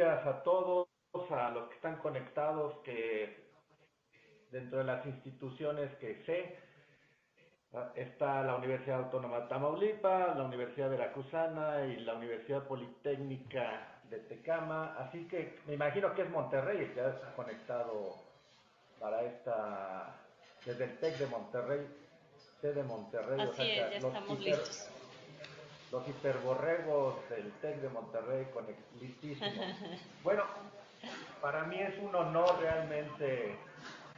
días a todos, a los que están conectados, que dentro de las instituciones que sé, está la Universidad Autónoma de Tamaulipas, la Universidad Veracruzana y la Universidad Politécnica de Tecama, así que me imagino que es Monterrey el que ha conectado para desde el TEC de Monterrey, sede Monterrey, o Así sea es, que ya estamos listos. los hiperborregos del TEC de Monterrey listísimos. Bueno, para mí es un honor realmente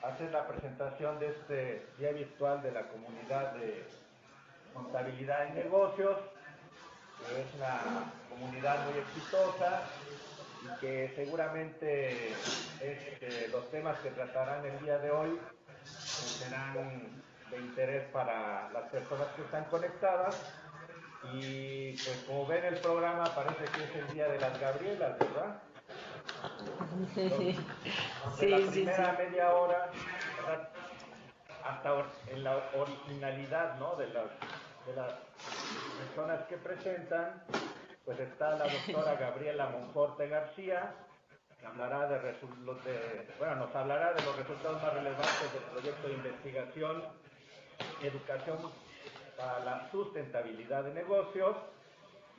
hacer la presentación de este día virtual de la comunidad de contabilidad y negocios, que es una comunidad muy exitosa y que seguramente los temas que tratarán el día de hoy serán de interés para las personas que están conectadas. Y pues como ven el programa, parece que es el día de las Gabrielas, ¿verdad? De la primera media hora, ¿verdad? Hasta en la originalidad, ¿no? De las personas que presentan, pues está la doctora Gabriela Monforte García, que hablará nos hablará de los resultados más relevantes del proyecto de investigación Educación para la Sustentabilidad de Negocios,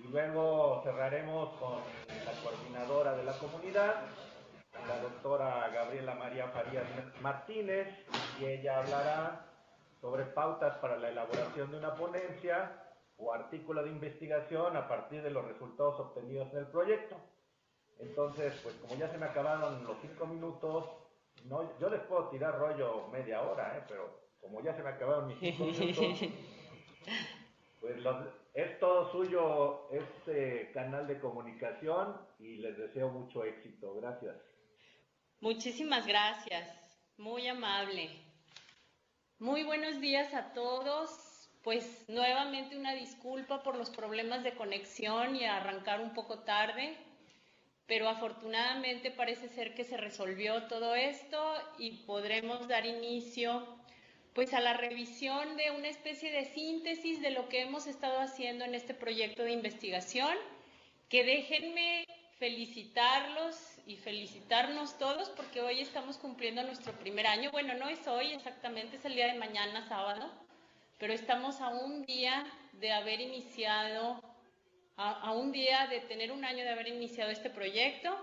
y luego cerraremos con la coordinadora de la comunidad, la doctora Gabriela María Farías Martínez, y ella hablará sobre pautas para la elaboración de una ponencia o artículo de investigación a partir de los resultados obtenidos en el proyecto. Entonces, pues como ya se me acabaron los 5 minutos, no, yo les puedo tirar rollo media hora, pero como ya se me acabaron mis 5 minutos, pues es todo suyo este canal de comunicación y les deseo mucho éxito. Gracias. Muchísimas gracias, muy amable. Muy buenos días a todos. Pues nuevamente una disculpa por los problemas de conexión y arrancar un poco tarde, pero afortunadamente parece ser que se resolvió todo esto y podremos dar inicio pues a la revisión de una especie de síntesis de lo que hemos estado haciendo en este proyecto de investigación, que déjenme felicitarlos y felicitarnos todos porque hoy estamos cumpliendo nuestro primer año. Bueno, no es hoy exactamente, es el día de mañana, sábado, pero estamos a un día de haber iniciado, a un día de tener un año de haber iniciado este proyecto,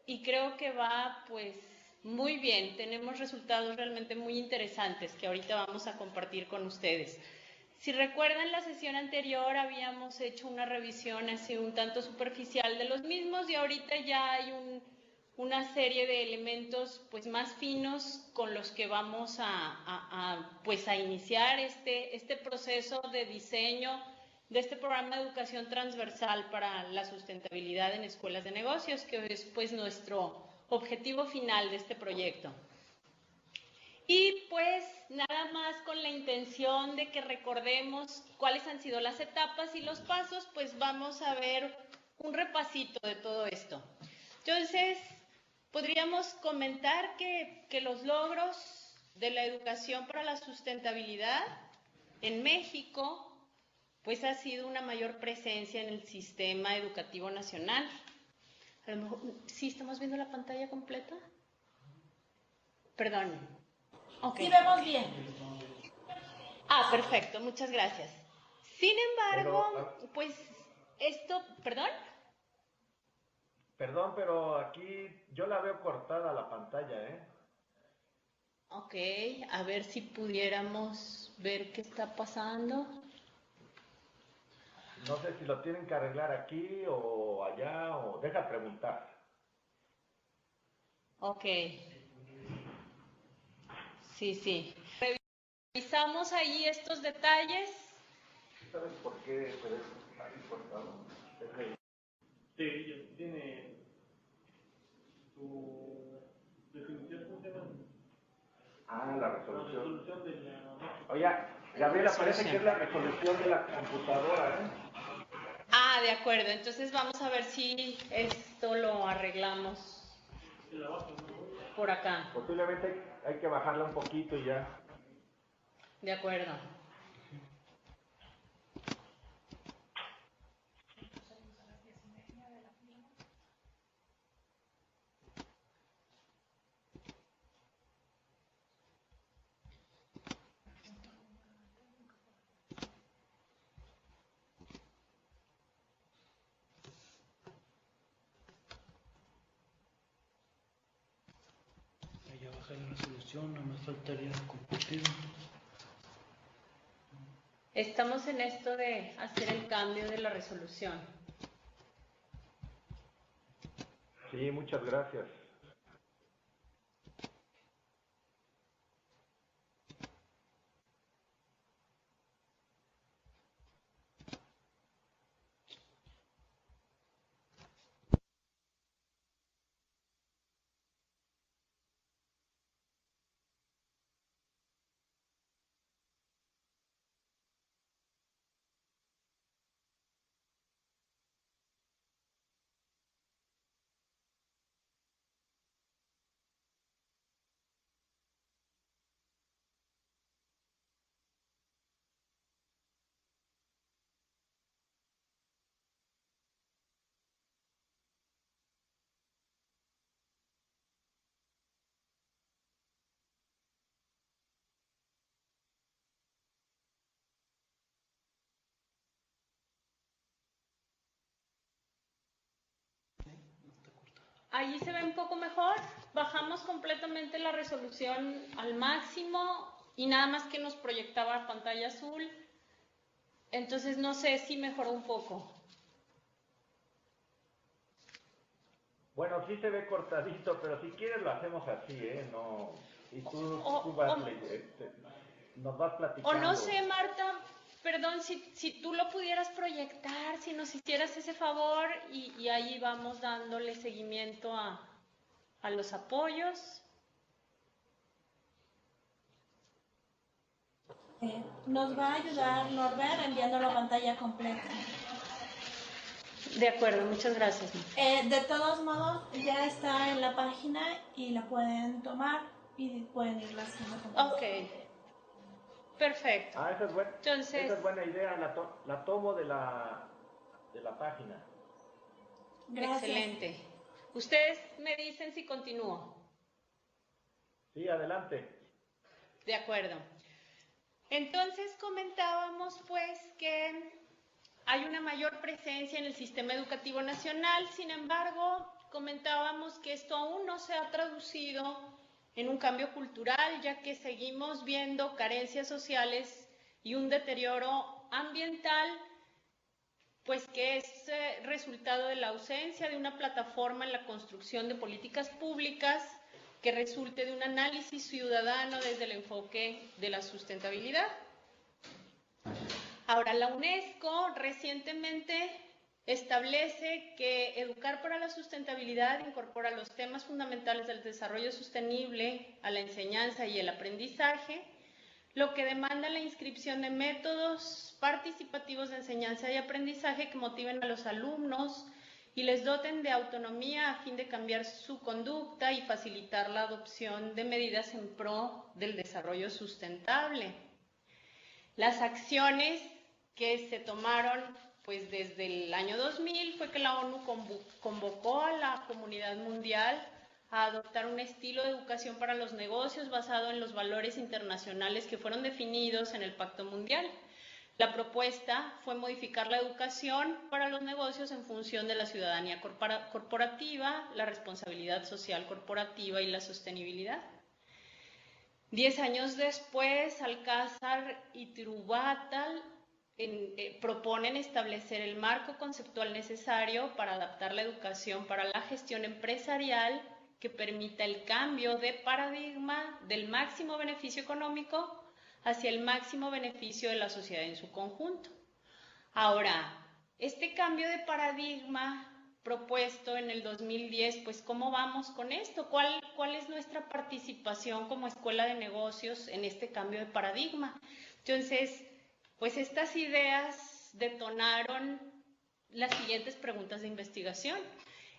y creo que va pues muy bien. Tenemos resultados realmente muy interesantes que ahorita vamos a compartir con ustedes. Si recuerdan, la sesión anterior habíamos hecho una revisión así un tanto superficial de los mismos, y ahorita ya hay una serie de elementos pues más finos con los que vamos a iniciar este proceso de diseño de este programa de educación transversal para la sustentabilidad en escuelas de negocios, que es pues nuestro objetivo final de este proyecto. Y pues nada más con la intención de que recordemos cuáles han sido las etapas y los pasos, pues vamos a ver un repasito de todo esto. Entonces, podríamos comentar que los logros de la educación para la sustentabilidad en México pues ha sido una mayor presencia en el sistema educativo nacional. A lo mejor, ¿sí estamos viendo la pantalla completa? Perdón. Okay. Sí, vemos bien. Perfecto, muchas gracias. Sin embargo, pues esto, ¿perdón? Perdón, pero aquí yo la veo cortada la pantalla, ¿eh? Ok, a ver si pudiéramos ver qué está pasando. No sé si lo tienen que arreglar aquí o allá, o deja preguntar. Ok. Sí. Revisamos ahí estos detalles. ¿Sabes por qué se ve así cortado? Sí, tiene su definición, ¿cómo se llama? La resolución. La resolución de la... Oye, Gabriela, parece que es la resolución de la computadora, ¿eh? De acuerdo, entonces vamos a ver si esto lo arreglamos por acá. Posiblemente hay que bajarla un poquito y ya. De acuerdo. está la resolución, nada más faltaría compartirlo. Estamos en esto de hacer el cambio de la resolución. Sí, muchas gracias. Allí se ve un poco mejor. Bajamos completamente la resolución al máximo y nada más que nos proyectaba pantalla azul. Entonces no sé si mejoró un poco. Bueno, sí se ve cortadito, pero si quieres lo hacemos así, ¿eh? No, y tú nos vas platicando. O no sé, Marta, perdón, si tú lo pudieras proyectar, si nos hicieras ese favor y ahí vamos dándole seguimiento a los apoyos. Nos va a ayudar Norbert enviando la pantalla completa. De acuerdo, muchas gracias. De todos modos, ya está en la página y la pueden tomar y pueden irla haciendo completa. Ok, perfecto. Esa es buena, Entonces, esa es buena idea, la tomo de la página. Gracias. Excelente. Ustedes me dicen si continúo. Sí, adelante. De acuerdo. Entonces comentábamos pues que hay una mayor presencia en el sistema educativo nacional, sin embargo, comentábamos que esto aún no se ha traducido en un cambio cultural, ya que seguimos viendo carencias sociales y un deterioro ambiental, pues que es resultado de la ausencia de una plataforma en la construcción de políticas públicas que resulte de un análisis ciudadano desde el enfoque de la sustentabilidad. Ahora, la UNESCO recientemente establece que educar para la sustentabilidad incorpora los temas fundamentales del desarrollo sostenible a la enseñanza y el aprendizaje, lo que demanda la inscripción de métodos participativos de enseñanza y aprendizaje que motiven a los alumnos y les doten de autonomía a fin de cambiar su conducta y facilitar la adopción de medidas en pro del desarrollo sustentable. Las acciones que se tomaron pues desde el año 2000 fue que la ONU convocó a la comunidad mundial a adoptar un estilo de educación para los negocios basado en los valores internacionales que fueron definidos en el Pacto Mundial. La propuesta fue modificar la educación para los negocios en función de la ciudadanía corporativa, la responsabilidad social corporativa y la sostenibilidad. 10 años después, Alcázar y Tirubátal proponen establecer el marco conceptual necesario para adaptar la educación para la gestión empresarial que permita el cambio de paradigma del máximo beneficio económico hacia el máximo beneficio de la sociedad en su conjunto. Ahora, este cambio de paradigma propuesto en el 2010, pues ¿cómo vamos con esto? ¿Cuál es nuestra participación como escuela de negocios en este cambio de paradigma? Entonces, pues estas ideas detonaron las siguientes preguntas de investigación.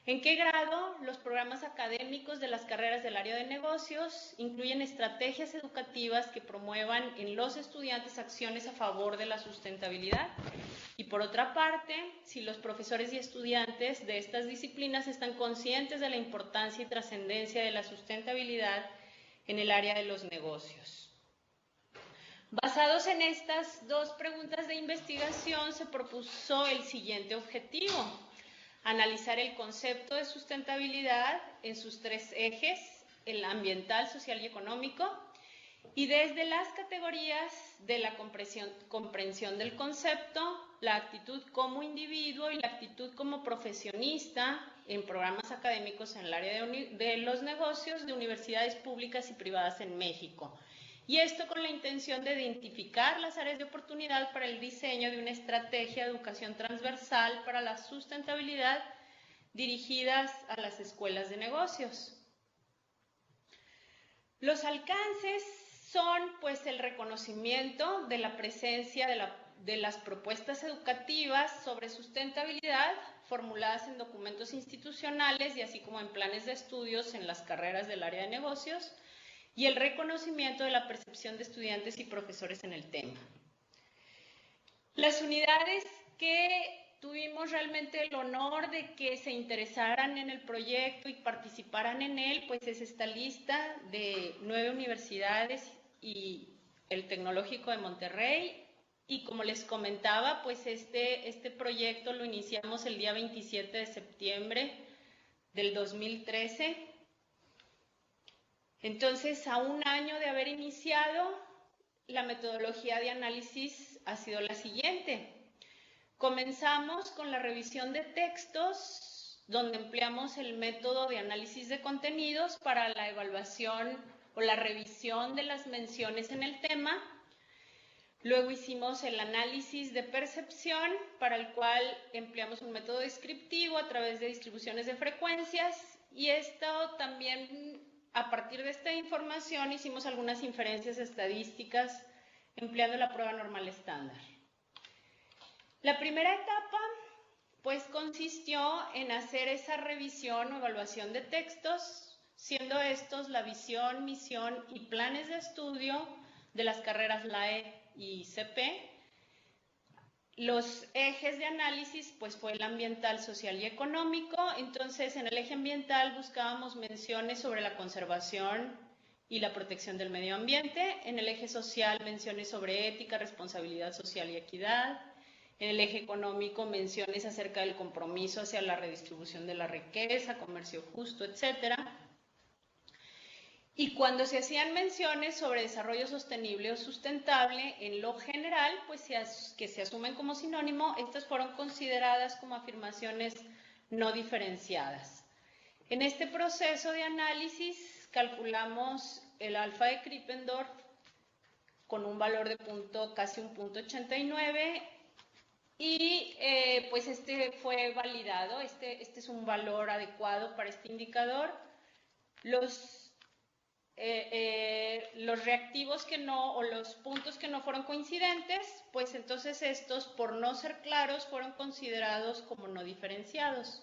¿En qué grado los programas académicos de las carreras del área de negocios incluyen estrategias educativas que promuevan en los estudiantes acciones a favor de la sustentabilidad? Y por otra parte, si los profesores y estudiantes de estas disciplinas están conscientes de la importancia y trascendencia de la sustentabilidad en el área de los negocios. Basados en estas dos preguntas de investigación, se propuso el siguiente objetivo: analizar el concepto de sustentabilidad en sus tres ejes: el ambiental, social y económico, y desde las categorías de la comprensión del concepto, la actitud como individuo y la actitud como profesionista en programas académicos en el área de los negocios de universidades públicas y privadas en México. Y esto con la intención de identificar las áreas de oportunidad para el diseño de una estrategia de educación transversal para la sustentabilidad dirigidas a las escuelas de negocios. Los alcances son pues el reconocimiento de la presencia de las propuestas educativas sobre sustentabilidad formuladas en documentos institucionales y así como en planes de estudios en las carreras del área de negocios, y el reconocimiento de la percepción de estudiantes y profesores en el tema. Las unidades que tuvimos realmente el honor de que se interesaran en el proyecto y participaran en él, pues es esta lista de 9 universidades y el Tecnológico de Monterrey. Y como les comentaba, pues este proyecto lo iniciamos el día 27 de septiembre del 2013. Entonces, a un año de haber iniciado, la metodología de análisis ha sido la siguiente. Comenzamos con la revisión de textos, donde empleamos el método de análisis de contenidos para la evaluación o la revisión de las menciones en el tema. Luego hicimos el análisis de percepción, para el cual empleamos un método descriptivo a través de distribuciones de frecuencias, y esto también, a partir de esta información, hicimos algunas inferencias estadísticas empleando la prueba normal estándar. La primera etapa, pues, consistió en hacer esa revisión o evaluación de textos, siendo estos la visión, misión y planes de estudio de las carreras LAE y CP. Los ejes de análisis, pues, fue el ambiental, social y económico. Entonces, en el eje ambiental buscábamos menciones sobre la conservación y la protección del medio ambiente. En el eje social, menciones sobre ética, responsabilidad social y equidad. En el eje económico, menciones acerca del compromiso hacia la redistribución de la riqueza, comercio justo, etc. Y cuando se hacían menciones sobre desarrollo sostenible o sustentable, en lo general, pues que se asumen como sinónimo, estas fueron consideradas como afirmaciones no diferenciadas. En este proceso de análisis calculamos el alfa de Krippendorf con un valor de casi un punto 89, y pues este fue validado. Este es un valor adecuado para este indicador. Los reactivos que no, o los puntos que no fueron coincidentes, pues entonces estos, por no ser claros, fueron considerados como no diferenciados.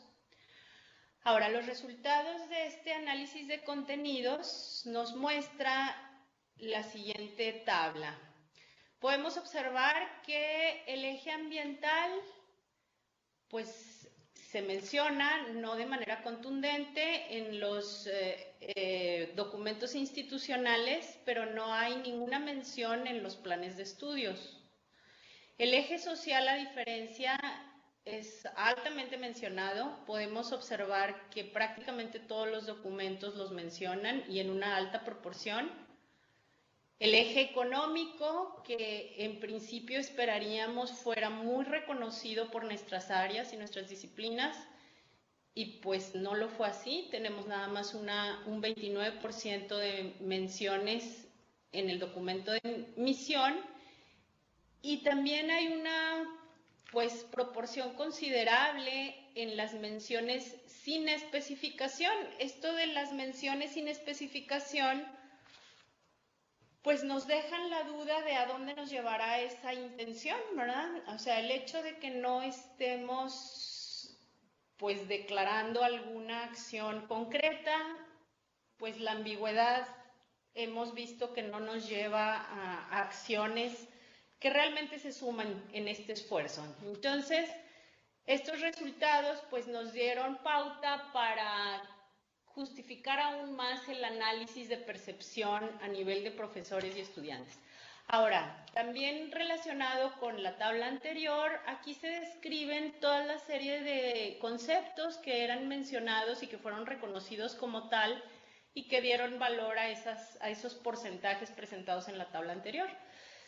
Ahora, los resultados de este análisis de contenidos nos muestra la siguiente tabla. Podemos observar que el eje ambiental, pues, se menciona, no de manera contundente, en los documentos institucionales, pero no hay ninguna mención en los planes de estudios. El eje social, a diferencia, es altamente mencionado. Podemos observar que prácticamente todos los documentos los mencionan y en una alta proporción. El eje económico, que en principio esperaríamos fuera muy reconocido por nuestras áreas y nuestras disciplinas, y pues no lo fue así. Tenemos nada más un 29% de menciones en el documento de misión, y también hay una pues proporción considerable en las menciones sin especificación. Esto de las menciones sin especificación pues nos dejan la duda de a dónde nos llevará esa intención, ¿verdad? O sea, el hecho de que no estemos pues declarando alguna acción concreta, pues la ambigüedad hemos visto que no nos lleva a acciones que realmente se suman en este esfuerzo. Entonces, estos resultados pues nos dieron pauta para justificar aún más el análisis de percepción a nivel de profesores y estudiantes. Ahora, también relacionado con la tabla anterior, aquí se describen toda la serie de conceptos que eran mencionados y que fueron reconocidos como tal y que dieron valor a esos porcentajes presentados en la tabla anterior.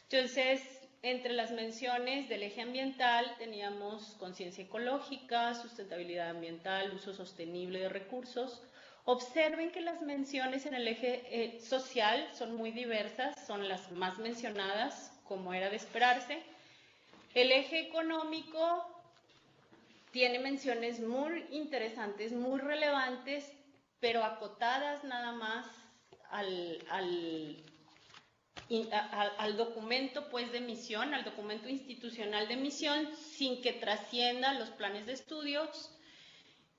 Entonces, entre las menciones del eje ambiental teníamos conciencia ecológica, sustentabilidad ambiental, uso sostenible de recursos. Observen que las menciones en el eje social son muy diversas, son las más mencionadas, como era de esperarse. El eje económico tiene menciones muy interesantes, muy relevantes, pero acotadas nada más al documento pues de misión, al documento institucional de misión, sin que trascienda los planes de estudios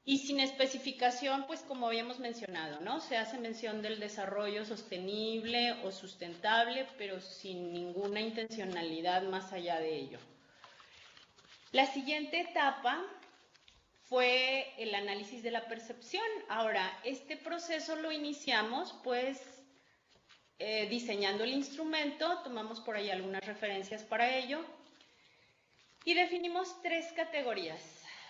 y sin especificación, pues como habíamos mencionado, ¿no? Se hace mención del desarrollo sostenible o sustentable, pero sin ninguna intencionalidad más allá de ello. La siguiente etapa fue el análisis de la percepción. Ahora, este proceso lo iniciamos pues diseñando el instrumento, tomamos por ahí algunas referencias para ello y definimos 3 categorías.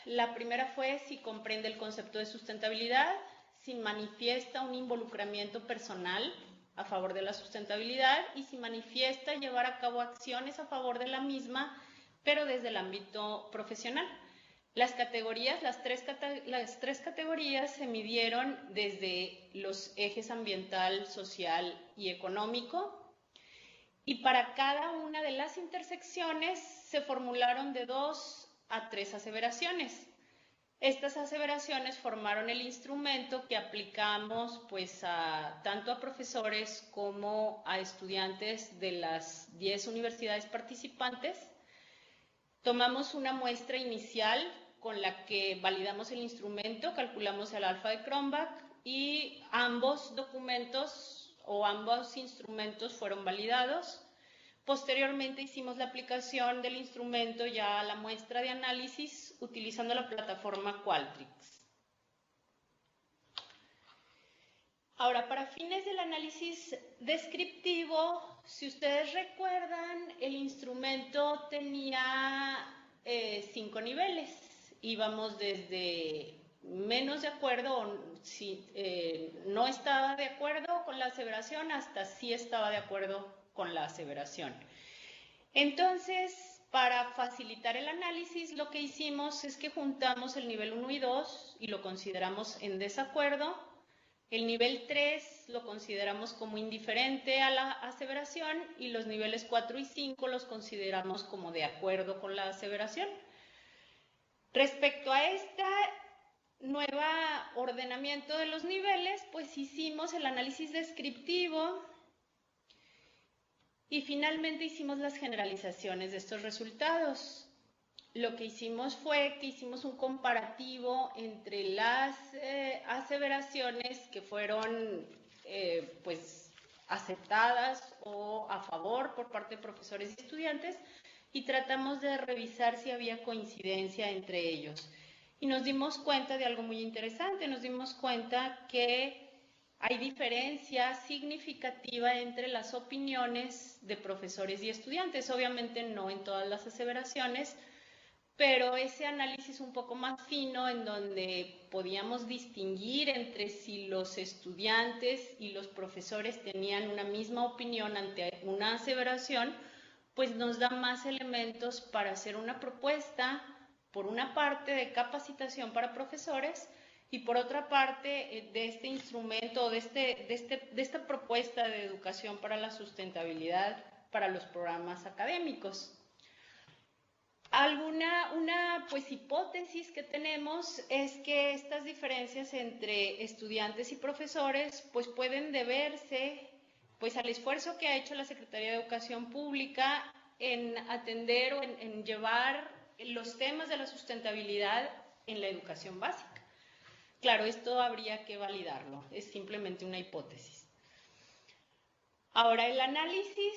La primera fue si comprende el concepto de sustentabilidad, si manifiesta un involucramiento personal a favor de la sustentabilidad y si manifiesta llevar a cabo acciones a favor de la misma, pero desde el ámbito profesional. Las tres categorías se midieron desde los ejes ambiental, social y económico, y para cada una de las intersecciones se formularon de 2 a 3 aseveraciones. Estas aseveraciones formaron el instrumento que aplicamos pues tanto a profesores como a estudiantes de las 10 universidades participantes. Tomamos una muestra inicial con la que validamos el instrumento, calculamos el alfa de Cronbach y ambos documentos o ambos instrumentos fueron validados. Posteriormente hicimos la aplicación del instrumento ya a la muestra de análisis utilizando la plataforma Qualtrics. Ahora, para fines del análisis descriptivo, si ustedes recuerdan, el instrumento tenía 5 niveles. Íbamos desde menos de acuerdo, o si no estaba de acuerdo con la aseveración, hasta sí estaba de acuerdo con la aseveración. Entonces, para facilitar el análisis, lo que hicimos es que juntamos el nivel 1 y 2 y lo consideramos en desacuerdo. El nivel 3 lo consideramos como indiferente a la aseveración y los niveles 4 y 5 los consideramos como de acuerdo con la aseveración. Respecto a esta nueva ordenamiento de los niveles, pues hicimos el análisis descriptivo y finalmente hicimos las generalizaciones de estos resultados. Lo que hicimos fue que hicimos un comparativo entre las aseveraciones que fueron pues aceptadas o a favor por parte de profesores y estudiantes y tratamos de revisar si había coincidencia entre ellos. Y nos dimos cuenta de algo muy interesante, nos dimos cuenta que hay diferencia significativa entre las opiniones de profesores y estudiantes, obviamente no en todas las aseveraciones, pero ese análisis un poco más fino en donde podíamos distinguir entre si los estudiantes y los profesores tenían una misma opinión ante una aseveración, pues nos da más elementos para hacer una propuesta, por una parte de capacitación para profesores y por otra parte de este instrumento, de esta propuesta de educación para la sustentabilidad para los programas académicos. Una pues hipótesis que tenemos es que estas diferencias entre estudiantes y profesores pues pueden deberse pues al esfuerzo que ha hecho la Secretaría de Educación Pública en atender o en llevar los temas de la sustentabilidad en la educación básica. Claro, esto habría que validarlo, es simplemente una hipótesis. Ahora, el análisis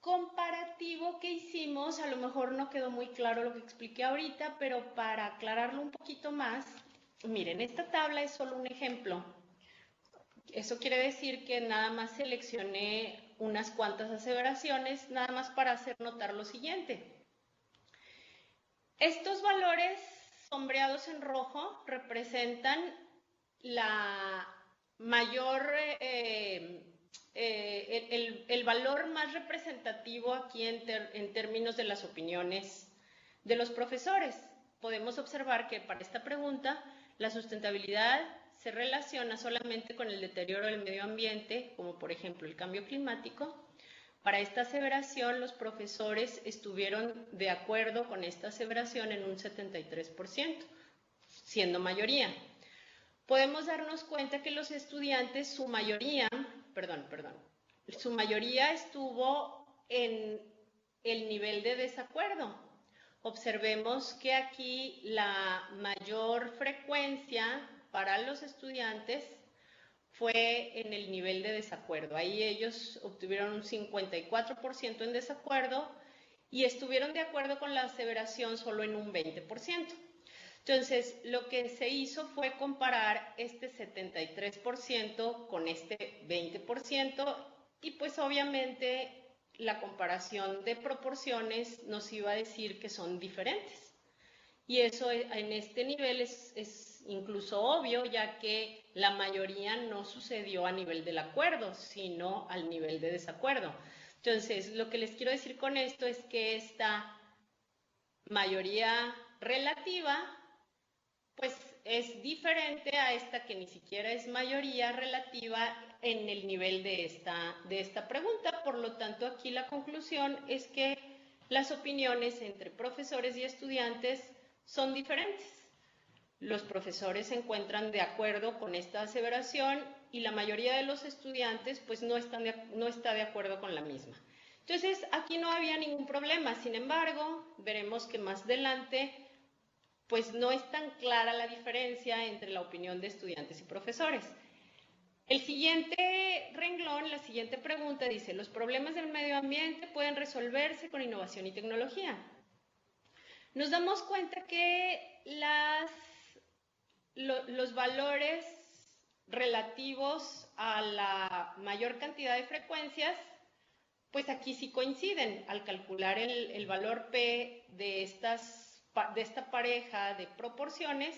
comparativo que hicimos, a lo mejor no quedó muy claro lo que expliqué ahorita, pero para aclararlo un poquito más, miren, esta tabla es solo un ejemplo. Eso quiere decir que nada más seleccioné unas cuantas aseveraciones, nada más para hacer notar lo siguiente. Estos valores sombreados en rojo representan la mayor, el valor más representativo aquí en términos de las opiniones de los profesores. Podemos observar que para esta pregunta la sustentabilidad se relaciona solamente con el deterioro del medio ambiente, como por ejemplo el cambio climático. Para esta aseveración, los profesores estuvieron de acuerdo con esta aseveración en un 73%, siendo mayoría. Podemos darnos cuenta que los estudiantes, su mayoría estuvo en el nivel de desacuerdo. Observemos que aquí la mayor frecuencia para los estudiantes fue en el nivel de desacuerdo. Ahí ellos obtuvieron un 54% en desacuerdo y estuvieron de acuerdo con la aseveración solo en un 20%. Entonces, lo que se hizo fue comparar este 73% con este 20% y pues obviamente la comparación de proporciones nos iba a decir que son diferentes. Y eso en este nivel es incluso obvio, ya que la mayoría no sucedió a nivel del acuerdo, sino al nivel de desacuerdo. Entonces, lo que les quiero decir con esto es que esta mayoría relativa, pues es diferente a esta que ni siquiera es mayoría relativa en el nivel de esta pregunta. Por lo tanto, aquí la conclusión es que las opiniones entre profesores y estudiantes son diferentes. Los profesores se encuentran de acuerdo con esta aseveración y la mayoría de los estudiantes pues no está de acuerdo con la misma. Entonces, aquí no había ningún problema. Sin embargo, veremos que más adelante pues no es tan clara la diferencia entre la opinión de estudiantes y profesores. El siguiente renglón, la siguiente pregunta dice, los problemas del medio ambiente pueden resolverse con innovación y tecnología. Nos damos cuenta que los valores relativos a la mayor cantidad de frecuencias, pues aquí sí coinciden. Al calcular el valor P de esta pareja de proporciones,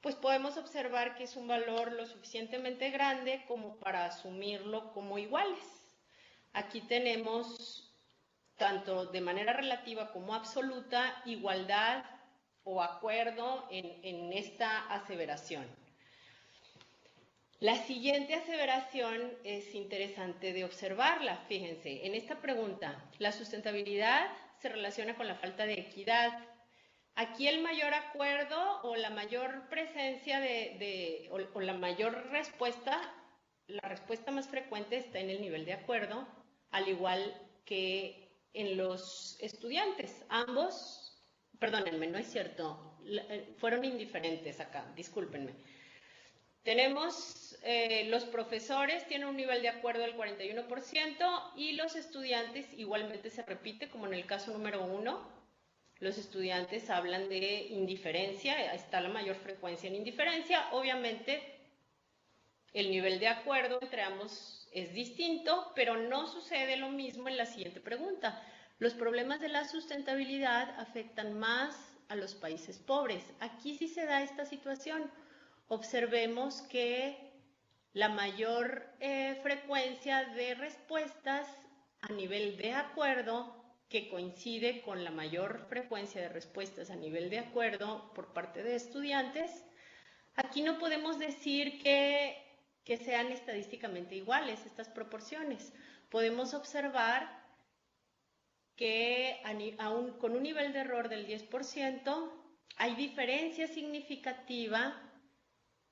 pues podemos observar que es un valor lo suficientemente grande como para asumirlo como iguales. Aquí tenemos, tanto de manera relativa como absoluta, igualdad o acuerdo en esta aseveración. La siguiente aseveración es interesante de observarla. Fíjense, en esta pregunta, la sustentabilidad se relaciona con la falta de equidad. Aquí el mayor acuerdo o la mayor presencia o la mayor respuesta, la respuesta más frecuente está en el nivel de acuerdo, al igual que en los estudiantes. Ambos, perdónenme, no es cierto, fueron indiferentes acá, discúlpenme. Tenemos, los profesores tienen un nivel de acuerdo del 41% y los estudiantes igualmente se repite como en el caso número 1. Los estudiantes hablan de indiferencia, está la mayor frecuencia en indiferencia. Obviamente, el nivel de acuerdo entre ambos es distinto, pero no sucede lo mismo en la siguiente pregunta. Los problemas de la sustentabilidad afectan más a los países pobres. Aquí sí se da esta situación. Observemos que la mayor frecuencia de respuestas a nivel de acuerdo, que coincide con la mayor frecuencia de respuestas a nivel de acuerdo por parte de estudiantes, aquí no podemos decir que sean estadísticamente iguales estas proporciones. Podemos observar que aún con un nivel de error del 10%, hay diferencia significativa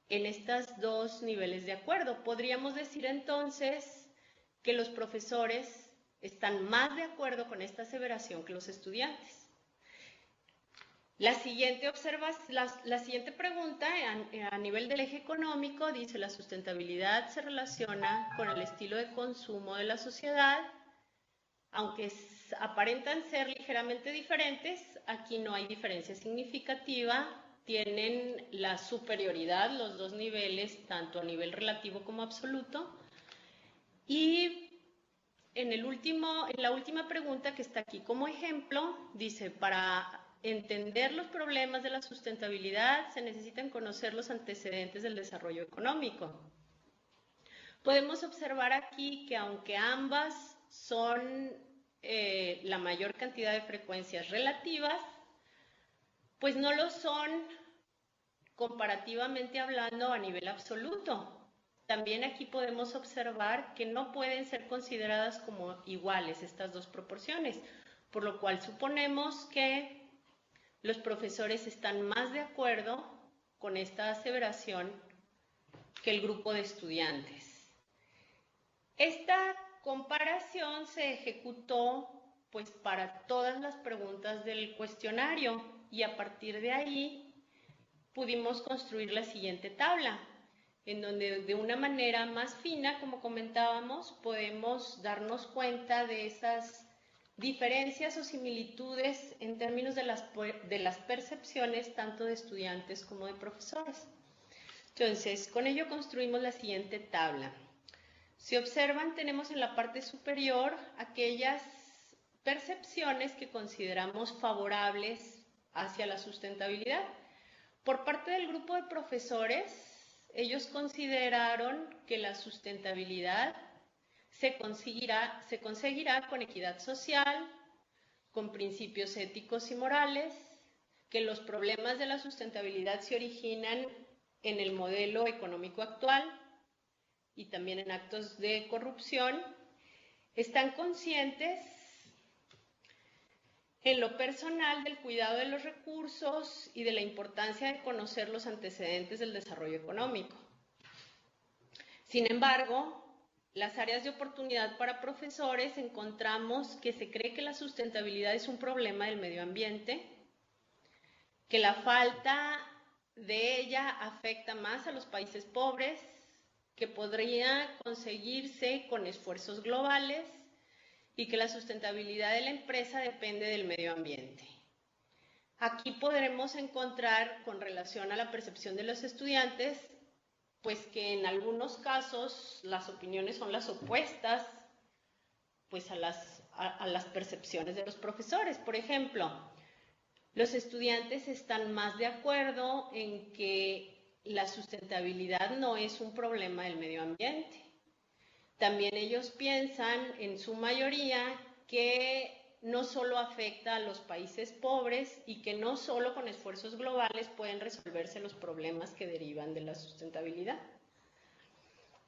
en estos dos niveles de acuerdo. Podríamos decir entonces que los profesores están más de acuerdo con esta aseveración que los estudiantes. La siguiente pregunta a nivel del eje económico dice: la sustentabilidad se relaciona con el estilo de consumo de la sociedad. Aunque aparentan ser ligeramente diferentes, aquí no hay diferencia significativa. Tienen la superioridad los dos niveles, tanto a nivel relativo como absoluto. Y en la última pregunta que está aquí como ejemplo, dice: para entender los problemas de la sustentabilidad se necesitan conocer los antecedentes del desarrollo económico. Podemos observar aquí que aunque ambas son la mayor cantidad de frecuencias relativas, pues no lo son comparativamente hablando a nivel absoluto. También aquí podemos observar que no pueden ser consideradas como iguales estas dos proporciones, por lo cual suponemos que los profesores están más de acuerdo con esta aseveración que el grupo de estudiantes. Esta comparación se ejecutó pues para todas las preguntas del cuestionario y a partir de ahí pudimos construir la siguiente tabla, en donde de una manera más fina, como comentábamos, podemos darnos cuenta de esas diferencias o similitudes en términos de las percepciones tanto de estudiantes como de profesores. Entonces, con ello construimos la siguiente tabla. Si observan, tenemos en la parte superior aquellas percepciones que consideramos favorables hacia la sustentabilidad. Por parte del grupo de profesores, ellos consideraron que la sustentabilidad se conseguirá con equidad social, con principios éticos y morales, que los problemas de la sustentabilidad se originan en el modelo económico actual y también en actos de corrupción. Están conscientes en lo personal del cuidado de los recursos y de la importancia de conocer los antecedentes del desarrollo económico. Sin embargo, las áreas de oportunidad para profesores encontramos que se cree que la sustentabilidad es un problema del medio ambiente, que la falta de ella afecta más a los países pobres, que podría conseguirse con esfuerzos globales y que la sustentabilidad de la empresa depende del medio ambiente. Aquí podremos encontrar, con relación a la percepción de los estudiantes, pues que en algunos casos las opiniones son las opuestas pues a las percepciones de los profesores. Por ejemplo, los estudiantes están más de acuerdo en que la sustentabilidad no es un problema del medio ambiente. También ellos piensan, en su mayoría, que no solo afecta a los países pobres y que no solo con esfuerzos globales pueden resolverse los problemas que derivan de la sustentabilidad.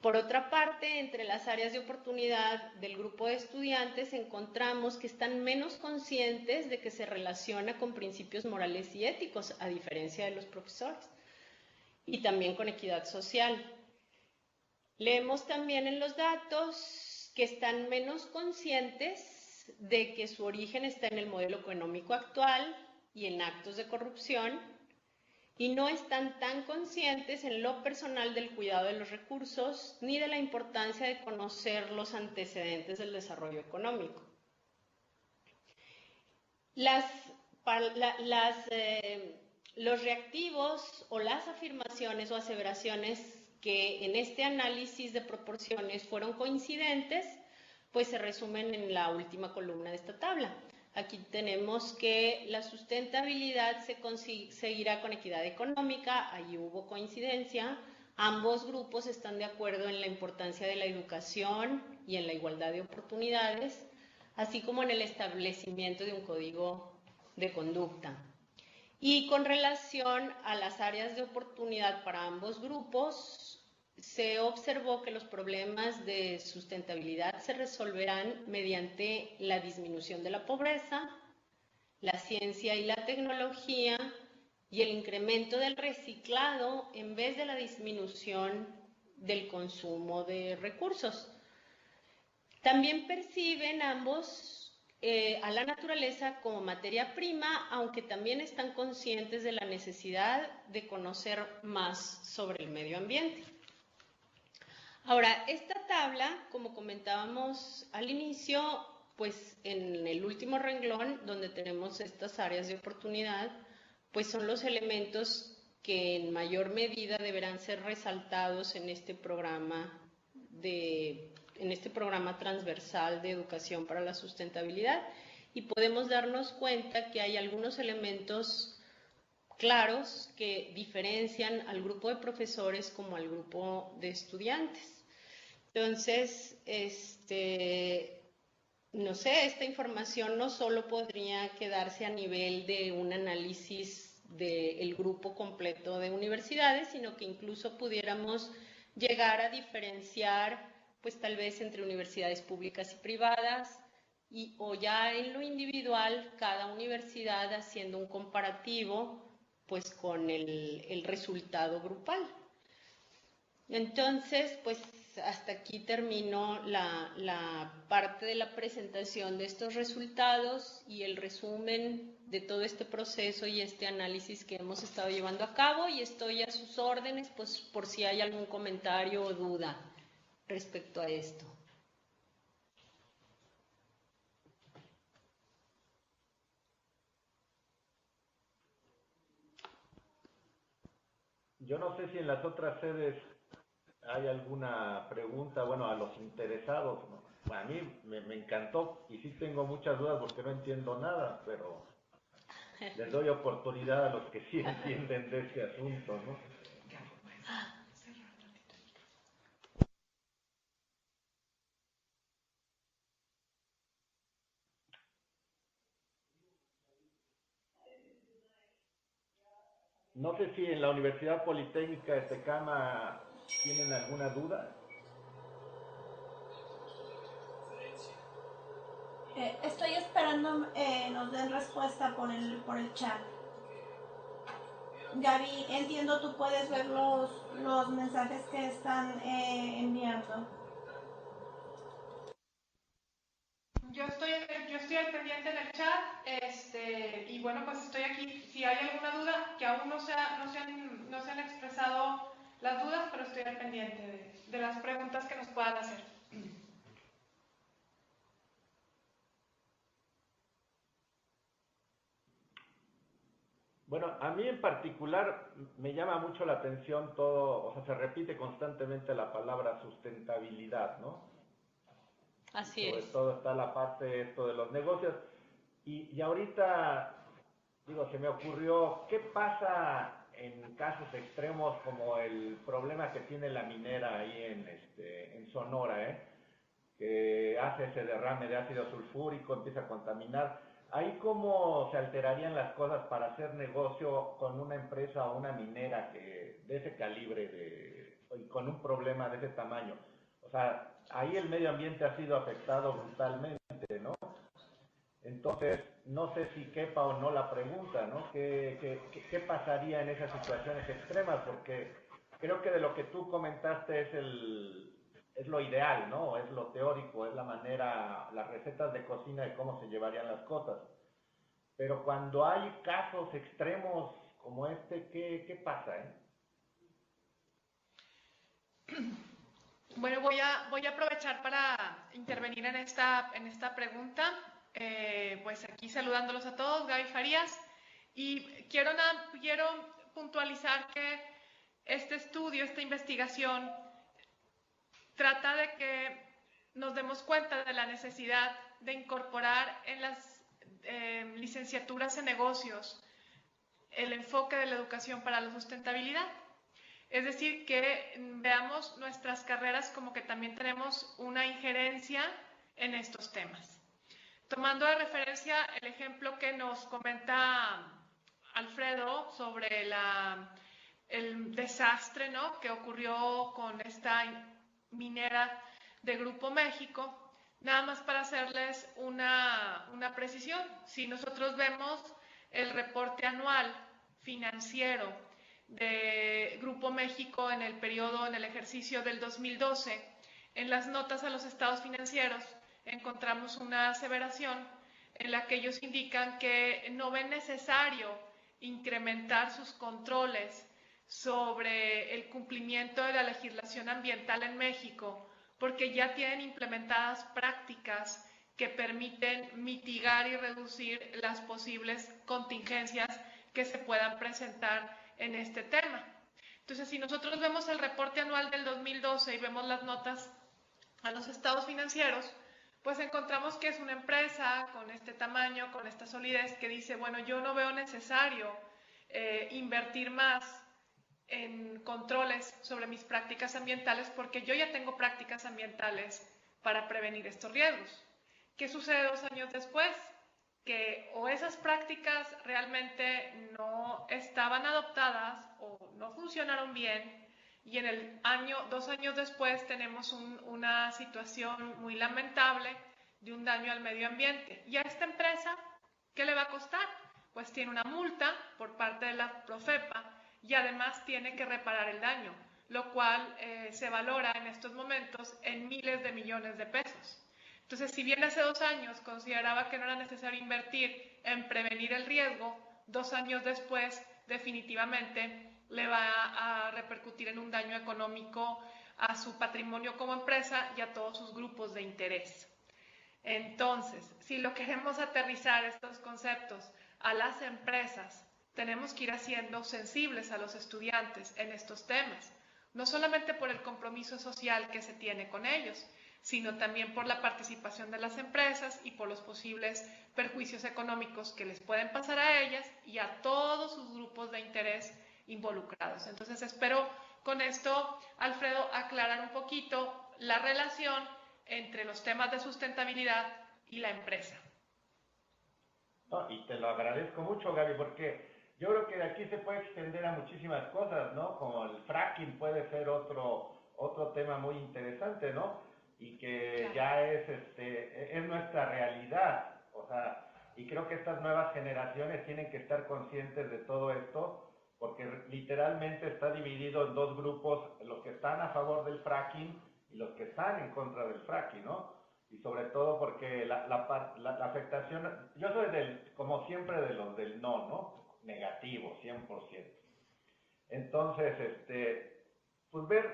Por otra parte, entre las áreas de oportunidad del grupo de estudiantes encontramos que están menos conscientes de que se relaciona con principios morales y éticos, a diferencia de los profesores, y también con equidad social. Leemos también en los datos que están menos conscientes de que su origen está en el modelo económico actual y en actos de corrupción, y no están tan conscientes en lo personal del cuidado de los recursos ni de la importancia de conocer los antecedentes del desarrollo económico. Los reactivos o las afirmaciones o aseveraciones que en este análisis de proporciones fueron coincidentes, pues se resumen en la última columna de esta tabla. Aquí tenemos que la sustentabilidad se conseguirá con equidad económica, ahí hubo coincidencia. Ambos grupos están de acuerdo en la importancia de la educación y en la igualdad de oportunidades, así como en el establecimiento de un código de conducta. Y con relación a las áreas de oportunidad para ambos grupos, se observó que los problemas de sustentabilidad se resolverán mediante la disminución de la pobreza, la ciencia y la tecnología y el incremento del reciclado en vez de la disminución del consumo de recursos. También perciben ambos a la naturaleza como materia prima, aunque también están conscientes de la necesidad de conocer más sobre el medio ambiente. Ahora, esta tabla, como comentábamos al inicio, pues en el último renglón, donde tenemos estas áreas de oportunidad, pues son los elementos que en mayor medida deberán ser resaltados en este programa transversal de educación para la sustentabilidad, y podemos darnos cuenta que hay algunos elementos claros que diferencian al grupo de profesores como al grupo de estudiantes. Entonces, no sé, esta información no solo podría quedarse a nivel de un análisis del grupo completo de universidades, sino que incluso pudiéramos llegar a diferenciar, pues tal vez entre universidades públicas y privadas, o ya en lo individual, cada universidad haciendo un comparativo, pues con el resultado grupal. Entonces, pues hasta aquí termino la parte de la presentación de estos resultados y el resumen de todo este proceso y este análisis que hemos estado llevando a cabo, y estoy a sus órdenes, pues por si hay algún comentario o duda respecto a esto. Yo no sé si en las otras sedes hay alguna pregunta, bueno, a los interesados, ¿no? A mí me encantó y sí tengo muchas dudas porque no entiendo nada, pero les doy oportunidad a los que sí entienden de este asunto, ¿no? No sé si en la Universidad Politécnica de Tecama tienen alguna duda. Estoy esperando nos den respuesta por el chat. Gaby, entiendo tú puedes ver los mensajes que están enviando. Yo estoy al pendiente en el chat, y bueno, pues estoy aquí. Si hay alguna duda, que aún no se han expresado las dudas, pero estoy al pendiente de las preguntas que nos puedan hacer. Bueno, a mí en particular me llama mucho la atención todo, o sea, se repite constantemente la palabra sustentabilidad, ¿no? Así Sobre es. todo está la parte esto de los negocios. Y ahorita, digo, se me ocurrió, ¿qué pasa en casos extremos como el problema que tiene la minera ahí en Sonora, que hace ese derrame de ácido sulfúrico, empieza a contaminar? Ahí cómo se alterarían las cosas para hacer negocio con una empresa o una minera de ese calibre y con un problema de ese tamaño. O sea, ahí el medio ambiente ha sido afectado brutalmente, ¿no? Entonces, no sé si quepa o no la pregunta, ¿no? ¿Qué pasaría en esas situaciones extremas? Porque creo que de lo que tú comentaste es lo ideal, ¿no? Es lo teórico, es la manera, las recetas de cocina de cómo se llevarían las cosas. Pero cuando hay casos extremos como ¿qué pasa, Bueno, voy a aprovechar para intervenir en esta pregunta. Pues aquí saludándolos a todos, Gaby Farías. Y quiero puntualizar que este estudio, esta investigación, trata de que nos demos cuenta de la necesidad de incorporar en las licenciaturas en negocios el enfoque de la educación para la sustentabilidad. Es decir, que veamos nuestras carreras como que también tenemos una injerencia en estos temas. Tomando de referencia el ejemplo que nos comenta Alfredo sobre el desastre, ¿no?, que ocurrió con esta minera de Grupo México, nada más para hacerles una precisión. Si nosotros vemos el reporte anual financiero de Grupo México en el ejercicio del 2012, en las notas a los estados financieros encontramos una aseveración en la que ellos indican que no ven necesario incrementar sus controles sobre el cumplimiento de la legislación ambiental en México, porque ya tienen implementadas prácticas que permiten mitigar y reducir las posibles contingencias que se puedan presentar en este tema. Entonces, si nosotros vemos el reporte anual del 2012 y vemos las notas a los estados financieros, pues encontramos que es una empresa con este tamaño, con esta solidez, que dice, bueno, yo no veo necesario invertir más en controles sobre mis prácticas ambientales porque yo ya tengo prácticas ambientales para prevenir estos riesgos. ¿Qué sucede 2 años después? Que o esas prácticas realmente no estaban adoptadas o no funcionaron bien y en el año, 2 años después tenemos una situación muy lamentable de un daño al medio ambiente. ¿Y a esta empresa qué le va a costar? Pues tiene una multa por parte de la Profepa y además tiene que reparar el daño, lo cual se valora en estos momentos en miles de millones de pesos. Entonces, si bien hace 2 años consideraba que no era necesario invertir en prevenir el riesgo, 2 años después definitivamente le va a repercutir en un daño económico a su patrimonio como empresa y a todos sus grupos de interés. Entonces, si lo queremos aterrizar estos conceptos a las empresas, tenemos que ir haciendo sensibles a los estudiantes en estos temas, no solamente por el compromiso social que se tiene con ellos, sino también por la participación de las empresas y por los posibles perjuicios económicos que les pueden pasar a ellas y a todos sus grupos de interés involucrados. Entonces, espero con esto, Alfredo, aclarar un poquito la relación entre los temas de sustentabilidad y la empresa. No, y te lo agradezco mucho, Gaby, porque yo creo que de aquí se puede extender a muchísimas cosas, ¿no? Como el fracking puede ser otro tema muy interesante, ¿no? Y que ya es nuestra realidad, o sea, y creo que estas nuevas generaciones tienen que estar conscientes de todo esto, porque literalmente está dividido en 2 grupos, los que están a favor del fracking y los que están en contra del fracking, ¿no? Y sobre todo porque la afectación, yo soy como siempre de los del no, negativo, 100%. Entonces, pues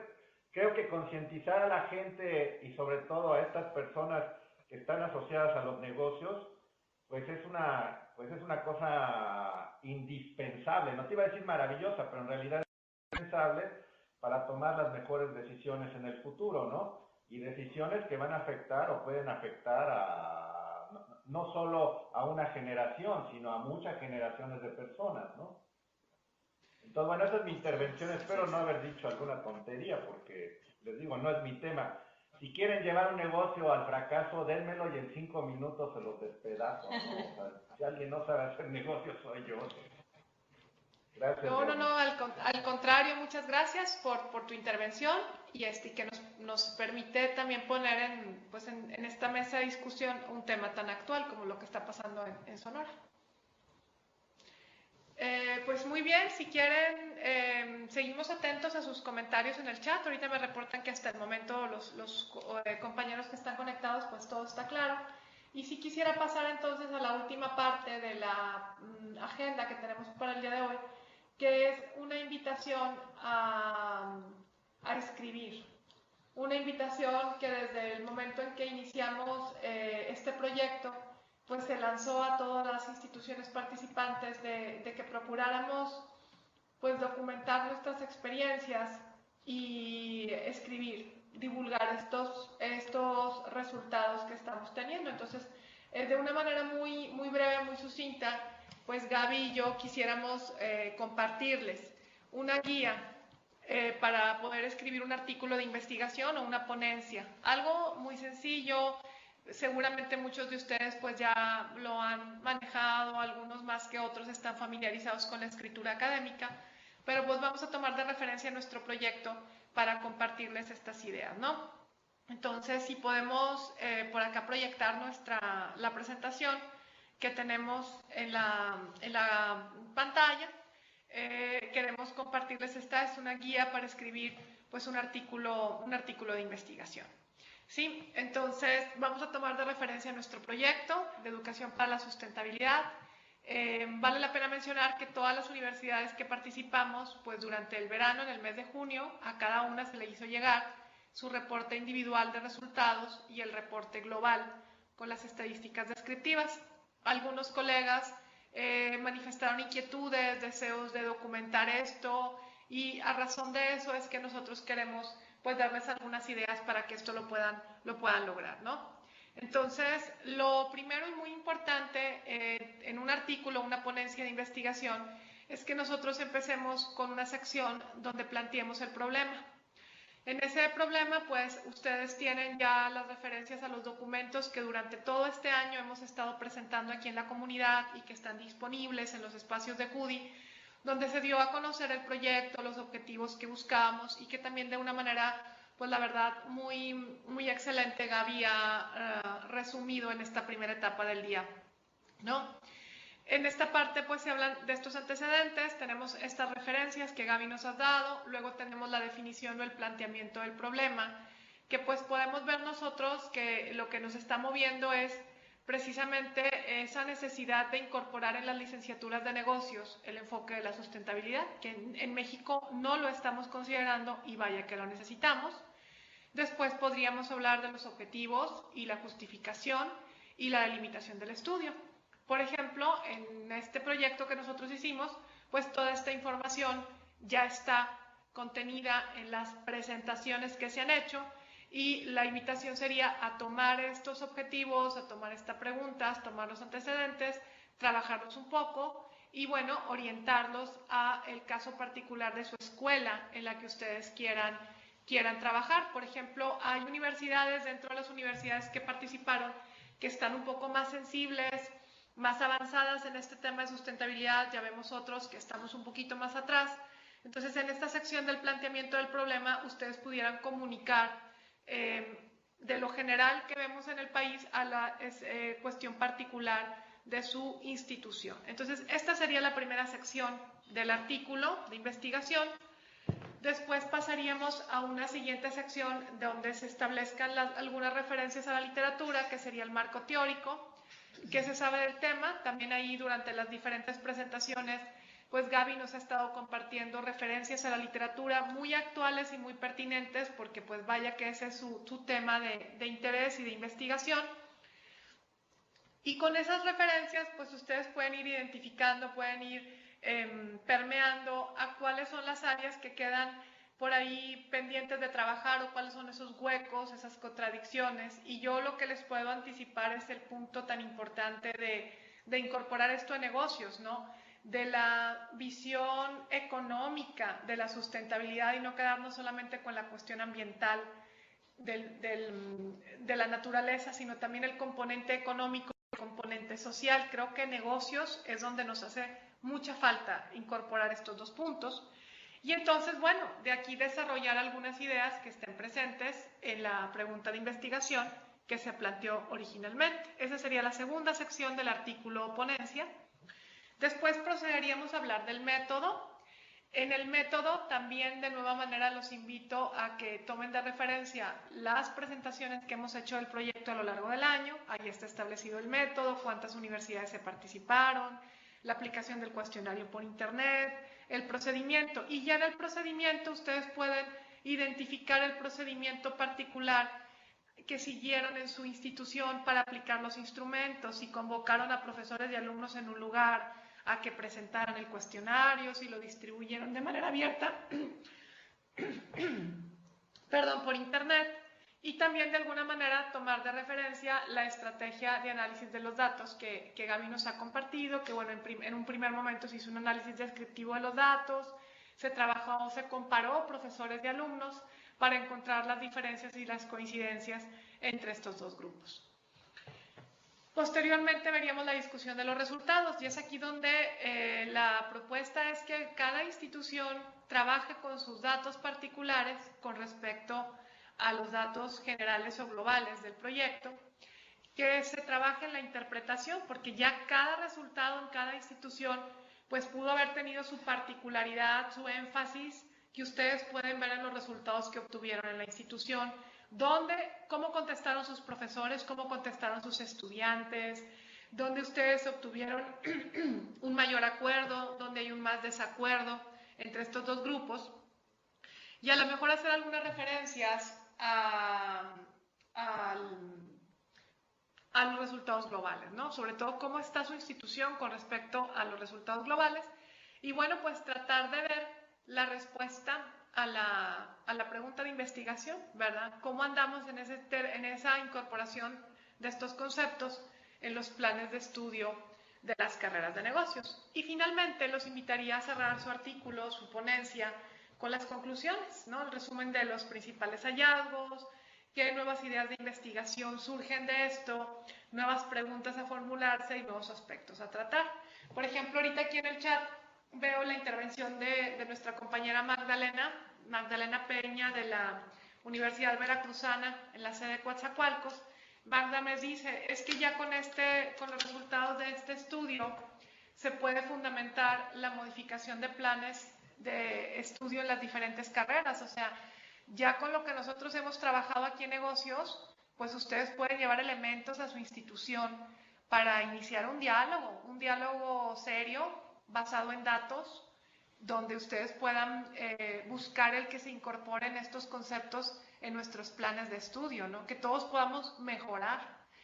creo que concientizar a la gente y sobre todo a estas personas que están asociadas a los negocios, pues es una cosa indispensable, no te iba a decir maravillosa, pero en realidad es indispensable para tomar las mejores decisiones en el futuro, ¿no? Y decisiones que van a afectar o pueden afectar no solo a una generación, sino a muchas generaciones de personas, ¿no? Entonces, bueno, esa es mi intervención. Espero no haber dicho alguna tontería porque, les digo, no es mi tema. Si quieren llevar un negocio al fracaso, dénmelo y en 5 minutos se los despedazo, ¿no? O sea, si alguien no sabe hacer negocios, soy yo. Gracias. No, al contrario, muchas gracias por tu intervención y que nos permite también poner en esta mesa de discusión un tema tan actual como lo que está pasando en Sonora. Pues muy bien, si quieren, seguimos atentos a sus comentarios en el chat. Ahorita me reportan que hasta el momento los compañeros que están conectados, pues todo está claro. Y si quisiera pasar entonces a la última parte de la agenda que tenemos para el día de hoy, que es una invitación a escribir. Una invitación que desde el momento en que iniciamos este proyecto, pues se lanzó a todas las instituciones participantes de que procuráramos pues documentar nuestras experiencias y escribir, divulgar estos resultados que estamos teniendo. Entonces, de una manera muy, muy breve, muy sucinta, pues Gaby y yo quisiéramos compartirles una guía para poder escribir un artículo de investigación o una ponencia. Algo muy sencillo. Seguramente muchos de ustedes pues ya lo han manejado, algunos más que otros están familiarizados con la escritura académica, pero pues vamos a tomar de referencia nuestro proyecto para compartirles estas ideas, ¿no? Entonces, si podemos por acá proyectar la presentación que tenemos en la pantalla, queremos compartirles esta, es una guía para escribir pues un artículo de investigación. Sí, entonces vamos a tomar de referencia nuestro proyecto de educación para la sustentabilidad. Vale la pena mencionar que todas las universidades que participamos, pues durante el verano, en el mes de junio, a cada una se le hizo llegar su reporte individual de resultados y el reporte global con las estadísticas descriptivas. Algunos colegas manifestaron inquietudes, deseos de documentar esto y a razón de eso es que nosotros queremos pues darles algunas ideas para que esto lo puedan lograr, ¿no? Entonces, lo primero y muy importante en un artículo, una ponencia de investigación, es que nosotros empecemos con una sección donde planteemos el problema. En ese problema, pues, ustedes tienen ya las referencias a los documentos que durante todo este año hemos estado presentando aquí en la comunidad y que están disponibles en los espacios de CUDI, donde se dio a conocer el proyecto, los objetivos que buscábamos y que también de una manera, pues la verdad, muy excelente Gaby ha resumido en esta primera etapa del día, ¿no? En esta parte pues se hablan de estos antecedentes, tenemos estas referencias que Gaby nos ha dado, luego tenemos la definición o el planteamiento del problema, que pues podemos ver nosotros que lo que nos está moviendo es precisamente esa necesidad de incorporar en las licenciaturas de negocios el enfoque de la sustentabilidad, que en México no lo estamos considerando y vaya que lo necesitamos. Después podríamos hablar de los objetivos y la justificación y la delimitación del estudio. Por ejemplo, en este proyecto que nosotros hicimos, pues toda esta información ya está contenida en las presentaciones que se han hecho y la invitación sería a tomar estos objetivos, a tomar estas preguntas, tomar los antecedentes, trabajarlos un poco y, bueno, orientarlos a el caso particular de su escuela en la que ustedes quieran trabajar. Por ejemplo, hay universidades dentro de las universidades que participaron que están un poco más sensibles, más avanzadas en este tema de sustentabilidad, ya vemos otros que estamos un poquito más atrás. Entonces, en esta sección del planteamiento del problema, ustedes pudieran comunicar de lo general que vemos en el país a la cuestión particular de su institución. Entonces, esta sería la primera sección del artículo de investigación. Después pasaríamos a una siguiente sección donde se establezcan algunas referencias a la literatura, que sería el marco teórico. ¿Qué se sabe del tema? También ahí durante las diferentes presentaciones, pues Gaby nos ha estado compartiendo referencias a la literatura muy actuales y muy pertinentes, porque pues vaya que ese es su tema de interés y de investigación. Y con esas referencias, pues ustedes pueden ir identificando, pueden ir permeando a cuáles son las áreas que quedan por ahí pendientes de trabajar o cuáles son esos huecos, esas contradicciones. Y yo lo que les puedo anticipar es el punto tan importante de incorporar esto a negocios, ¿no? De la visión económica de la sustentabilidad y no quedarnos solamente con la cuestión ambiental de la naturaleza, sino también el componente económico, el componente social. Creo que negocios es donde nos hace mucha falta incorporar estos dos puntos. Y entonces, bueno, de aquí desarrollar algunas ideas que estén presentes en la pregunta de investigación que se planteó originalmente. Esa sería la segunda sección del artículo ponencia. Después procederíamos a hablar del método. En el método también de nueva manera los invito a que tomen de referencia las presentaciones que hemos hecho del proyecto a lo largo del año. Ahí está establecido el método, cuántas universidades se participaron, la aplicación del cuestionario por internet, el procedimiento. Y ya en el procedimiento ustedes pueden identificar el procedimiento particular que siguieron en su institución para aplicar los instrumentos, si convocaron a profesores y alumnos en un lugar a que presentaran el cuestionario, si lo distribuyeron de manera abierta, perdón, por internet, y también de alguna manera tomar de referencia la estrategia de análisis de los datos que Gaby nos ha compartido, que bueno, en un primer momento se hizo un análisis descriptivo de los datos, se trabajó, se comparó profesores y alumnos para encontrar las diferencias y las coincidencias entre estos dos grupos. Posteriormente veríamos la discusión de los resultados y es aquí donde la propuesta es que cada institución trabaje con sus datos particulares con respecto a los datos generales o globales del proyecto, que se trabaje en la interpretación, porque ya cada resultado en cada institución pues pudo haber tenido su particularidad, su énfasis, que ustedes pueden ver en los resultados que obtuvieron en la institución, cómo contestaron sus profesores, cómo contestaron sus estudiantes, dónde ustedes obtuvieron un mayor acuerdo, dónde hay un más desacuerdo entre estos dos grupos, y a lo mejor hacer algunas referencias a los resultados globales, ¿no? Sobre todo cómo está su institución con respecto a los resultados globales, y bueno, pues tratar de ver la respuesta a la pregunta de investigación, ¿verdad? ¿Cómo andamos en esa incorporación de estos conceptos en los planes de estudio de las carreras de negocios. Y finalmente los invitaría a cerrar su artículo, su ponencia, con las conclusiones, ¿no? El resumen de los principales hallazgos, qué nuevas ideas de investigación surgen de esto, nuevas preguntas a formularse y nuevos aspectos a tratar. Por ejemplo, ahorita aquí en el chat veo la intervención de nuestra compañera Magdalena Peña de la Universidad Veracruzana en la sede de Coatzacoalcos. Magda me dice, es que ya con los resultados de este estudio se puede fundamentar la modificación de planes de estudio en las diferentes carreras. O sea, ya con lo que nosotros hemos trabajado aquí en negocios, pues ustedes pueden llevar elementos a su institución para iniciar un diálogo serio, basado en datos, donde ustedes puedan buscar el que se incorporen estos conceptos en nuestros planes de estudio, ¿no? Que todos podamos mejorar.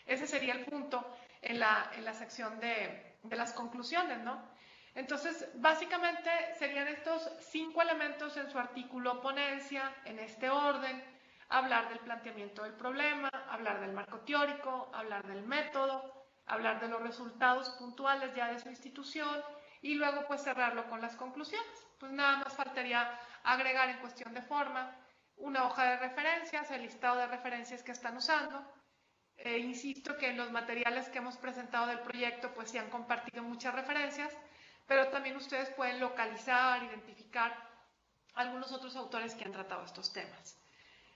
Ese sería el punto en la sección de las conclusiones, ¿no? Entonces, básicamente serían estos 5 elementos en su artículo ponencia, en este orden: hablar del planteamiento del problema, hablar del marco teórico, hablar del método, hablar de los resultados puntuales ya de su institución y luego pues cerrarlo con las conclusiones. Pues nada más faltaría agregar en cuestión de forma una hoja de referencias, el listado de referencias que están usando. Insisto que en los materiales que hemos presentado del proyecto pues se han compartido muchas referencias, pero también ustedes pueden localizar, identificar algunos otros autores que han tratado estos temas.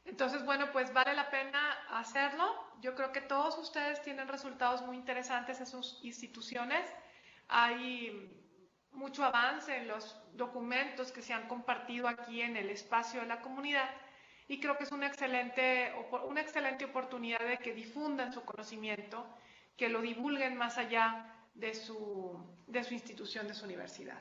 Entonces, bueno, pues vale la pena hacerlo. Yo creo que todos ustedes tienen resultados muy interesantes en sus instituciones. Hay mucho avance en los documentos que se han compartido aquí en el espacio de la comunidad y creo que es una excelente oportunidad de que difundan su conocimiento, que lo divulguen más allá de su institución, de su universidad.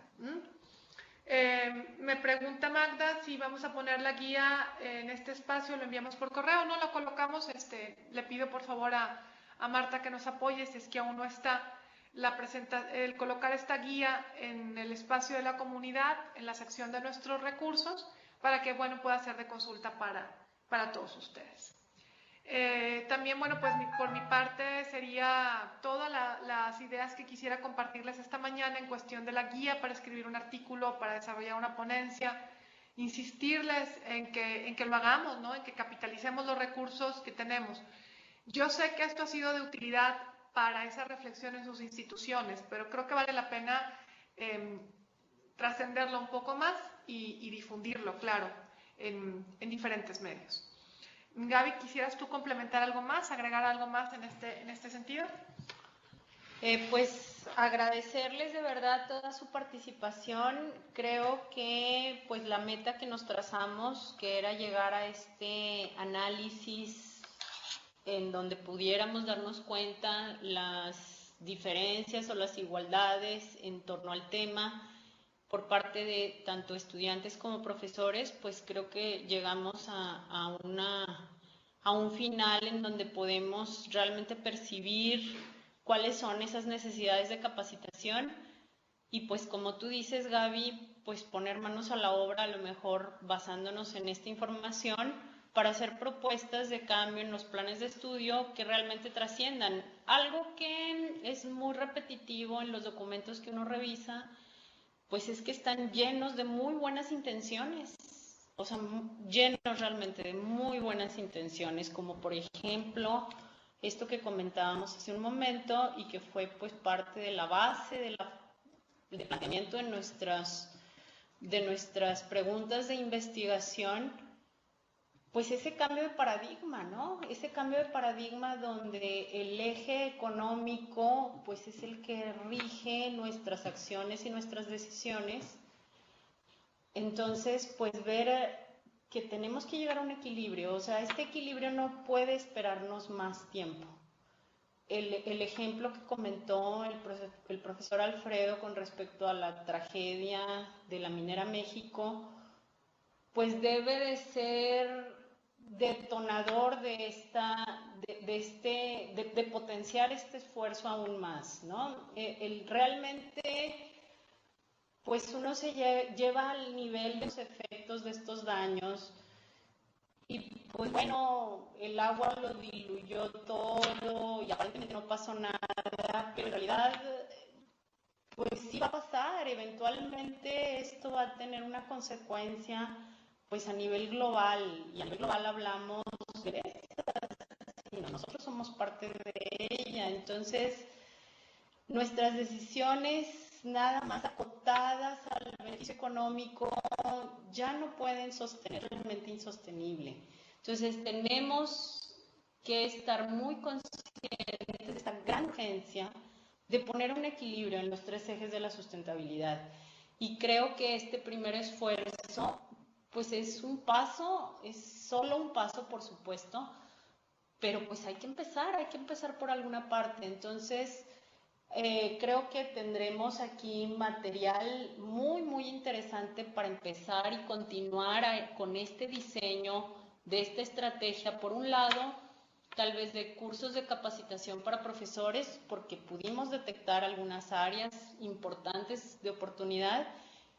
Me pregunta Magda si vamos a poner la guía en este espacio, lo enviamos por correo, no lo colocamos. Le pido por favor a Marta que nos apoye si es que aún no está el colocar esta guía en el espacio de la comunidad, en la sección de nuestros recursos, para que bueno, pueda ser de consulta para todos ustedes. También, bueno, pues por mi parte sería todas las ideas que quisiera compartirles esta mañana en cuestión de la guía para escribir un artículo, para desarrollar una ponencia, insistirles en que lo hagamos, ¿no? En que capitalicemos los recursos que tenemos. Yo sé que esto ha sido de utilidad para esa reflexión en sus instituciones, pero creo que vale la pena trascenderlo un poco más y difundirlo, claro, en diferentes medios. Gaby, ¿quisieras tú complementar algo más, agregar algo más en este sentido? Pues agradecerles de verdad toda su participación. Creo que pues la meta que nos trazamos, que era llegar a este análisis en donde pudiéramos darnos cuenta las diferencias o las igualdades en torno al tema por parte de tanto estudiantes como profesores, pues creo que llegamos a un final en donde podemos realmente percibir cuáles son esas necesidades de capacitación y pues como tú dices, Gaby, pues poner manos a la obra, a lo mejor basándonos en esta información para hacer propuestas de cambio en los planes de estudio que realmente trasciendan. Algo que es muy repetitivo en los documentos que uno revisa, pues es que están llenos de muy buenas intenciones, o sea, llenos realmente de muy buenas intenciones, como por ejemplo esto que comentábamos hace un momento y que fue pues parte de la base del planteamiento de nuestras preguntas de investigación, pues ese cambio de paradigma, ¿no? Ese cambio de paradigma donde el eje económico pues es el que rige nuestras acciones y nuestras decisiones. Entonces, pues ver que tenemos que llegar a un equilibrio, o sea, este equilibrio no puede esperarnos más tiempo. El ejemplo que comentó el profesor Alfredo con respecto a la tragedia de la minera México, pues debe de ser detonador de potenciar este esfuerzo aún más, ¿no? Realmente, pues uno se lleva al nivel de los efectos de estos daños y pues bueno, el agua lo diluyó todo y aparentemente no pasó nada, pero en realidad pues sí va a pasar, eventualmente esto va a tener una consecuencia pues a nivel global, y a nivel global hablamos de Grecia, sino nosotros somos parte de ella, entonces nuestras decisiones nada más acotadas al beneficio económico ya no pueden sostener realmente insostenible. Entonces tenemos que estar muy conscientes de esta gran urgencia de poner un equilibrio en los tres ejes de la sustentabilidad. Y creo que este primer esfuerzo, pues es un paso, es solo un paso, por supuesto, pero pues hay que empezar por alguna parte. Entonces, creo que tendremos aquí material muy, muy interesante para empezar y continuar con este diseño de esta estrategia. Por un lado, tal vez de cursos de capacitación para profesores, porque pudimos detectar algunas áreas importantes de oportunidad,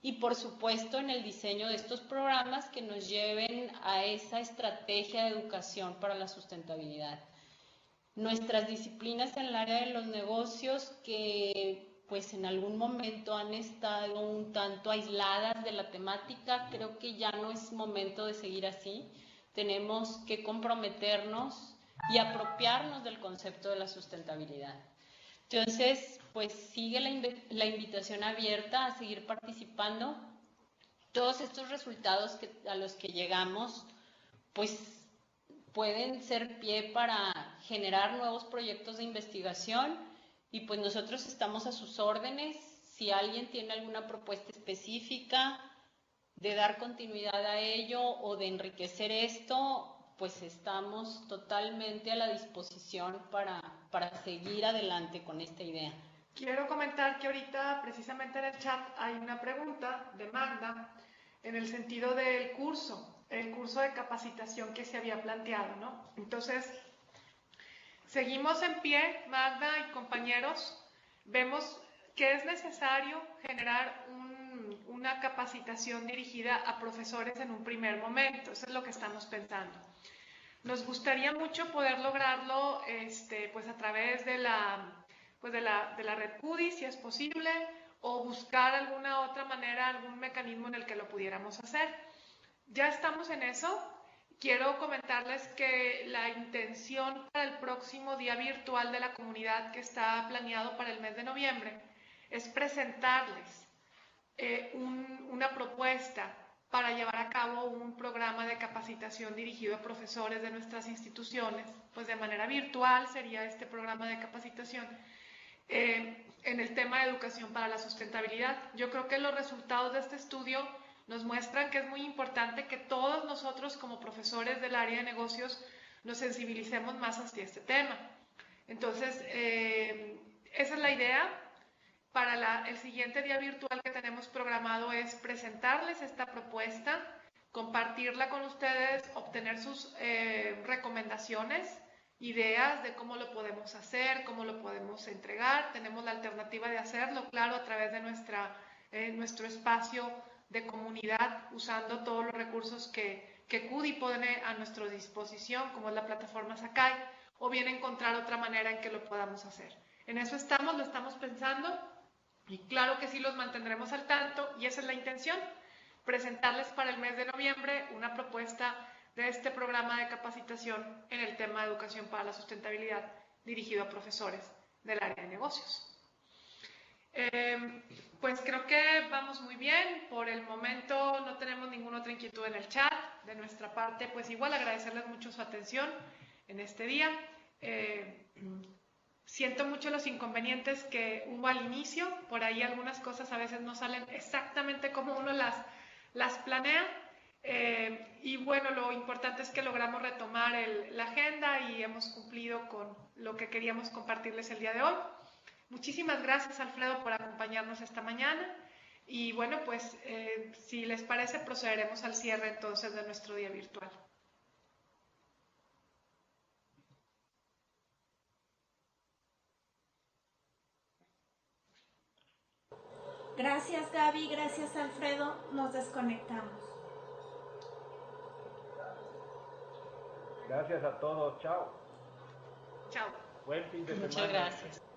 y por supuesto en el diseño de estos programas que nos lleven a esa estrategia de educación para la sustentabilidad. Nuestras disciplinas en el área de los negocios que pues en algún momento han estado un tanto aisladas de la temática, creo que ya no es momento de seguir así. Tenemos que comprometernos y apropiarnos del concepto de la sustentabilidad. Entonces, pues sigue la invitación abierta a seguir participando. Todos estos resultados a los que llegamos, pues pueden ser pie para generar nuevos proyectos de investigación, y pues nosotros estamos a sus órdenes. Si alguien tiene alguna propuesta específica de dar continuidad a ello o de enriquecer esto, pues estamos totalmente a la disposición para seguir adelante con esta idea. Quiero comentar que ahorita precisamente en el chat hay una pregunta de Magda en el sentido del curso, el curso de capacitación que se había planteado, ¿no? Entonces, seguimos en pie, Magda y compañeros, vemos que es necesario generar una capacitación dirigida a profesores en un primer momento, eso es lo que estamos pensando. Nos gustaría mucho poder lograrlo pues a través de la red CUDI, si es posible, o buscar alguna otra manera, algún mecanismo en el que lo pudiéramos hacer. Ya estamos en eso. Quiero comentarles que la intención para el próximo Día Virtual de la Comunidad, que está planeado para el mes de noviembre, es presentarles una propuesta para llevar a cabo un programa de capacitación dirigido a profesores de nuestras instituciones, pues de manera virtual sería este programa de capacitación en el tema de educación para la sustentabilidad. Yo creo que los resultados de este estudio nos muestran que es muy importante que todos nosotros como profesores del área de negocios nos sensibilicemos más hacia este tema. Entonces, esa es la idea. Para el siguiente día virtual que tenemos programado es presentarles esta propuesta, compartirla con ustedes, obtener sus recomendaciones, ideas de cómo lo podemos hacer, cómo lo podemos entregar. Tenemos la alternativa de hacerlo, claro, a través de nuestro espacio de comunidad, usando todos los recursos que CUDI pone a nuestra disposición, como es la plataforma Sakai, o bien encontrar otra manera en que lo podamos hacer. En eso estamos, lo estamos pensando, y claro que sí los mantendremos al tanto, y esa es la intención, presentarles para el mes de noviembre una propuesta de este programa de capacitación en el tema de educación para la sustentabilidad dirigido a profesores del área de negocios. Pues creo que vamos muy bien. Por el momento no tenemos ninguna otra inquietud en el chat. De nuestra parte, pues igual agradecerles mucho su atención en este día. Siento mucho los inconvenientes que hubo al inicio. Por ahí algunas cosas a veces no salen exactamente como uno las planea. Y bueno, lo importante es que logramos retomar la agenda y hemos cumplido con lo que queríamos compartirles el día de hoy. Muchísimas gracias, Alfredo, por acompañarnos esta mañana. Y bueno, pues si les parece, procederemos al cierre entonces de nuestro día virtual. Gracias, Gaby, gracias, Alfredo. Nos desconectamos. Gracias a todos. Chao. Chao. Buen fin de semana. Muchas gracias.